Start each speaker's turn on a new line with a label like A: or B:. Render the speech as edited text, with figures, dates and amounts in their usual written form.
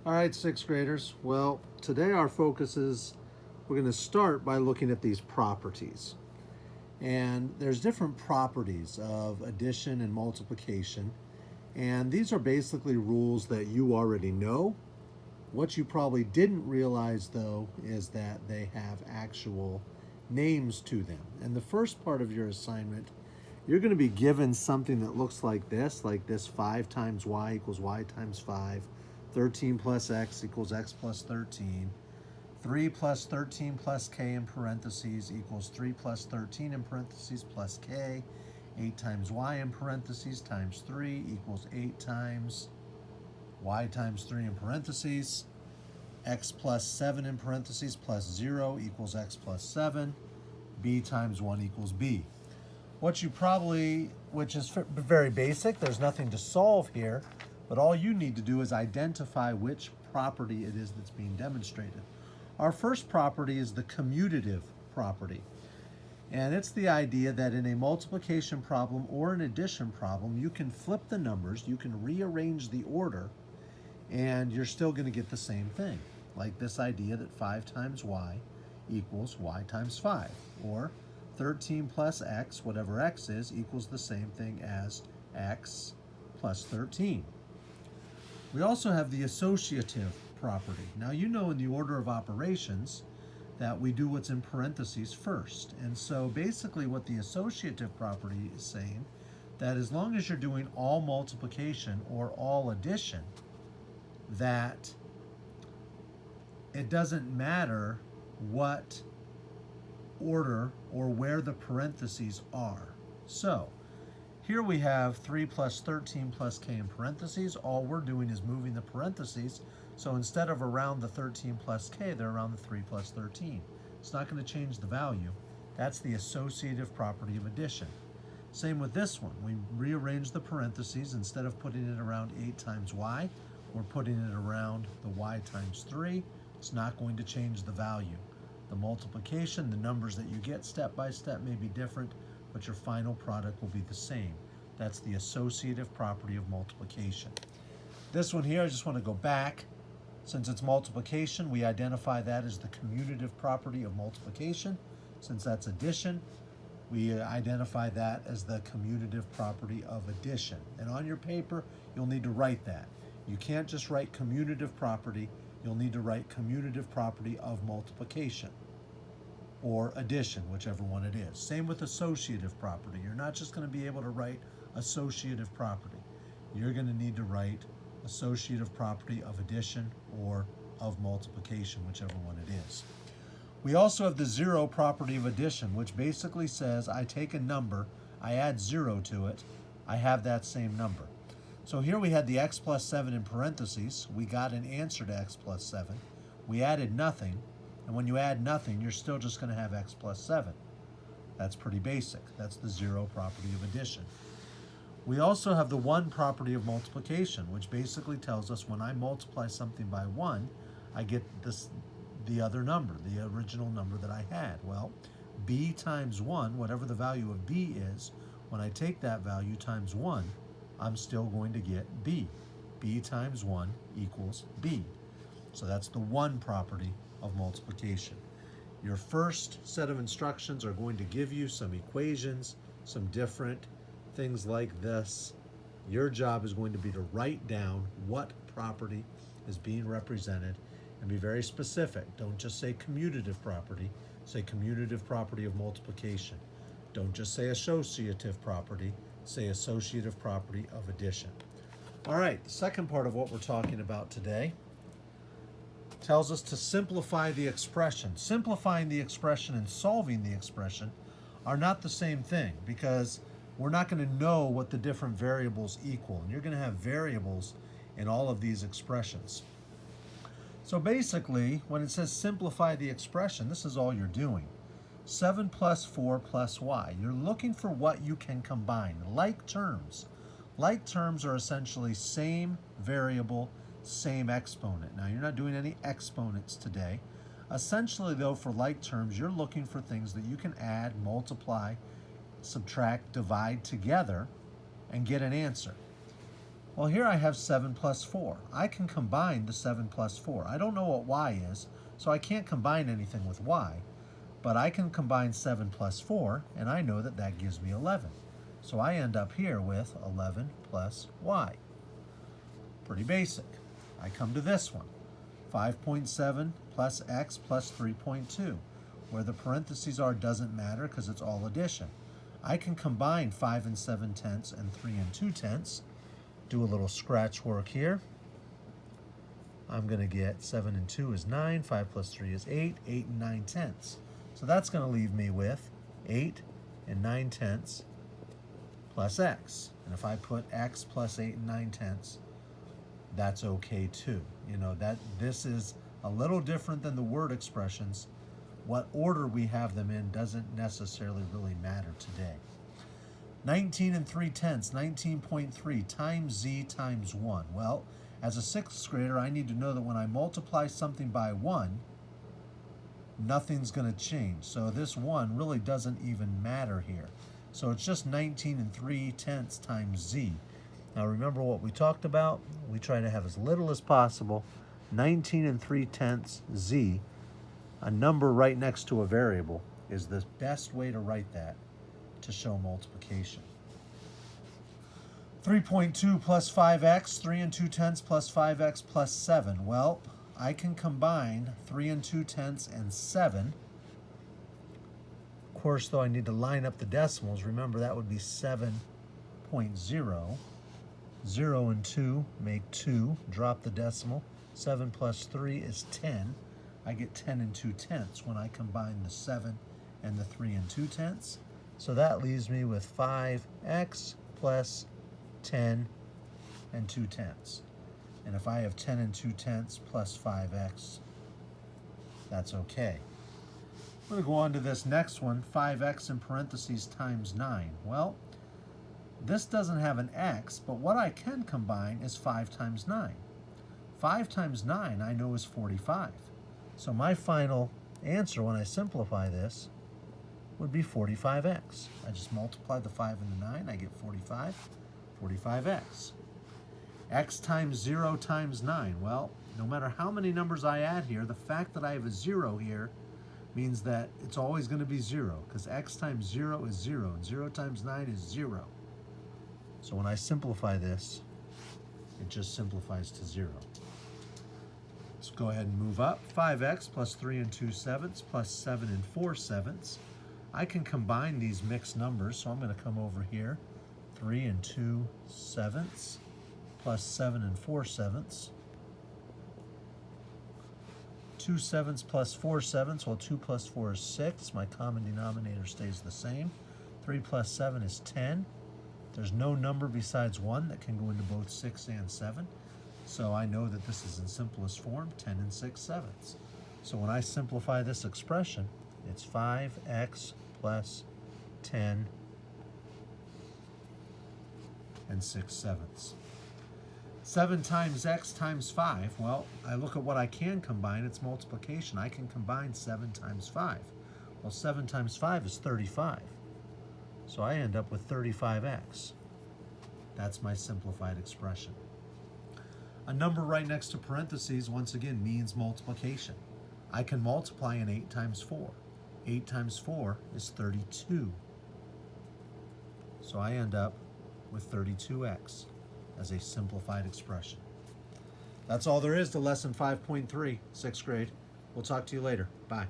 A: All right, sixth graders. Well, today our focus is we're going to start by looking at these properties. And there's different properties of addition and multiplication. And these are basically rules that you already know. What you probably didn't realize, though, is that they have actual names to them. And the first part of your assignment, you're going to be given something that looks like this 5 times y equals y times 5, 13 plus x equals x plus 13, 3 plus 13 plus k in parentheses equals 3 plus 13 in parentheses plus k, 8 times y in parentheses times 3 equals 8 times y times 3 in parentheses, x plus 7 in parentheses plus 0 equals x plus 7, b times 1 equals b. What you probably, which is very basic, there's nothing to solve here, but all you need to do is identify which property it is that's being demonstrated. Our first property is the commutative property. And it's the idea that in a multiplication problem or an addition problem, you can flip the numbers, you can rearrange the order, and you're still going to get the same thing. Like this idea that 5 times y equals y times 5, or 13 plus x, whatever x is, equals the same thing as x plus 13. We also have the associative property. Now you know in the order of operations that we do what's in parentheses first. And so basically what the associative property is saying, that as long as you're doing all multiplication or all addition, that it doesn't matter what order or where the parentheses are. So here we have 3 plus 13 plus k in parentheses. All we're doing is moving the parentheses. So instead of around the 13 plus k, they're around the 3 plus 13. It's not going to change the value. That's the associative property of addition. Same with this one. We rearrange the parentheses. Instead of putting it around 8 times y, we're putting it around the y times 3. It's not going to change the value. The multiplication, the numbers that you get step by step may be different, but your final product will be the same. That's the associative property of multiplication. This one here, I just want to go back. Since it's multiplication, we identify that as the commutative property of multiplication. Since that's addition, we identify that as the commutative property of addition. And on your paper, you'll need to write that. You can't just write commutative property, you'll need to write commutative property of multiplication or addition, whichever one it is. Same with associative property. You're not just going to be able to write associative property. You're going to need to write associative property of addition or of multiplication, whichever one it is. We also have the zero property of addition, which basically says I take a number, I add 0 to it, I have that same number. So here we had the x plus 7 in parentheses. We got an answer to x plus 7. We added nothing, and when you add nothing, you're still just going to have x plus 7. That's pretty basic. That's the zero property of addition. We also have the 1 property of multiplication, which basically tells us when I multiply something by 1, I get the other number, the original number that I had. Well, b times 1, whatever the value of b is, when I take that value times 1, I'm still going to get b. b times 1 equals b. So that's the 1 property of multiplication. Your first set of instructions are going to give you some equations, some different things like this. Your job is going to be to write down what property is being represented and be very specific. Don't just say commutative property, say commutative property of multiplication. Don't just say associative property, say associative property of addition. All right, the second part of what we're talking about today tells us to simplify the expression. Simplifying the expression and solving the expression are not the same thing because we're not going to know what the different variables equal. And you're going to have variables in all of these expressions. So basically, when it says simplify the expression, this is all you're doing. 7 plus 4 plus y. You're looking for what you can combine. Like terms. Like terms are essentially same variable, same exponent. Now, you're not doing any exponents today. Essentially, though, for like terms, you're looking for things that you can add, multiply, subtract, divide together, and get an answer. Well, here I have 7 plus 4. I can combine the 7 plus 4. I don't know what y is, so I can't combine anything with y. But I can combine 7 plus 4, and I know that that gives me 11. So I end up here with 11 plus y. Pretty basic. I come to this one. 5.7 plus x plus 3.2. Where the parentheses are doesn't matter because it's all addition. I can combine 5 and 7/10 and 3 and 2/10. Do a little scratch work here. I'm going to get 7 and 2 is 9, 5 plus 3 is 8, 8 and 9/10. So that's going to leave me with 8 and 9/10 plus x. And if I put x plus 8 and 9/10, that's okay too. You know, that this is a little different than the word expressions. What order we have them in doesn't necessarily really matter today. 19 and 3/10, 19.3 times z times 1. Well, as a 6th grader, I need to know that when I multiply something by 1, nothing's going to change. So this 1 really doesn't even matter here. So it's just 19 and 3/10 times z. Now remember what we talked about? We try to have as little as possible. 19 and 3/10 z, a number right next to a variable, is the best way to write that to show multiplication. 3.2 plus 5x, 3 and 2/10 plus 5x plus 7. Well, I can combine 3 and 2/10 and 7. Of course, though, I need to line up the decimals. Remember, that would be 7.0. 0 and 2 make 2. Drop the decimal. 7 plus 3 is 10. I get 10 and 2/10 when I combine the 7 and the 3 and 2/10. So that leaves me with 5x plus 10 and 2/10. And if I have 10 and 2/10 plus 5x, that's okay. I'm going to go on to this next one, 5x in parentheses times 9. Well, this doesn't have an x, but what I can combine is 5 times 9. 5 times 9 I know is 45. So my final answer when I simplify this would be 45x. I just multiply the 5 and the 9, I get 45, 45x. X times 0 times 9. Well, no matter how many numbers I add here, the fact that I have a 0 here means that it's always going to be 0, because x times 0 is 0, and 0 times 9 is 0. So when I simplify this, it just simplifies to 0. Let's go ahead and move up. 5x plus 3 and 2/7 plus 7 and 4/7. I can combine these mixed numbers, so I'm going to come over here. 3 and 2/7 plus 7 and 4/7. 2/7 plus 4/7, well, 2 plus 4 is 6. My common denominator stays the same. 3 plus 7 is 10. There's no number besides 1 that can go into both 6 and 7. So I know that this is in simplest form, 10 and 6/7. So when I simplify this expression, it's 5x plus 10 and 6/7. 7 times x times 5. Well, I look at what I can combine. It's multiplication. I can combine 7 times 5. Well, 7 times 5 is 35. So I end up with 35x. That's my simplified expression. A number right next to parentheses, once again, means multiplication. I can multiply an 8 times 4. 8 times 4 is 32. So I end up with 32x as a simplified expression. That's all there is to lesson 5.3, 6th grade. We'll talk to you later. Bye.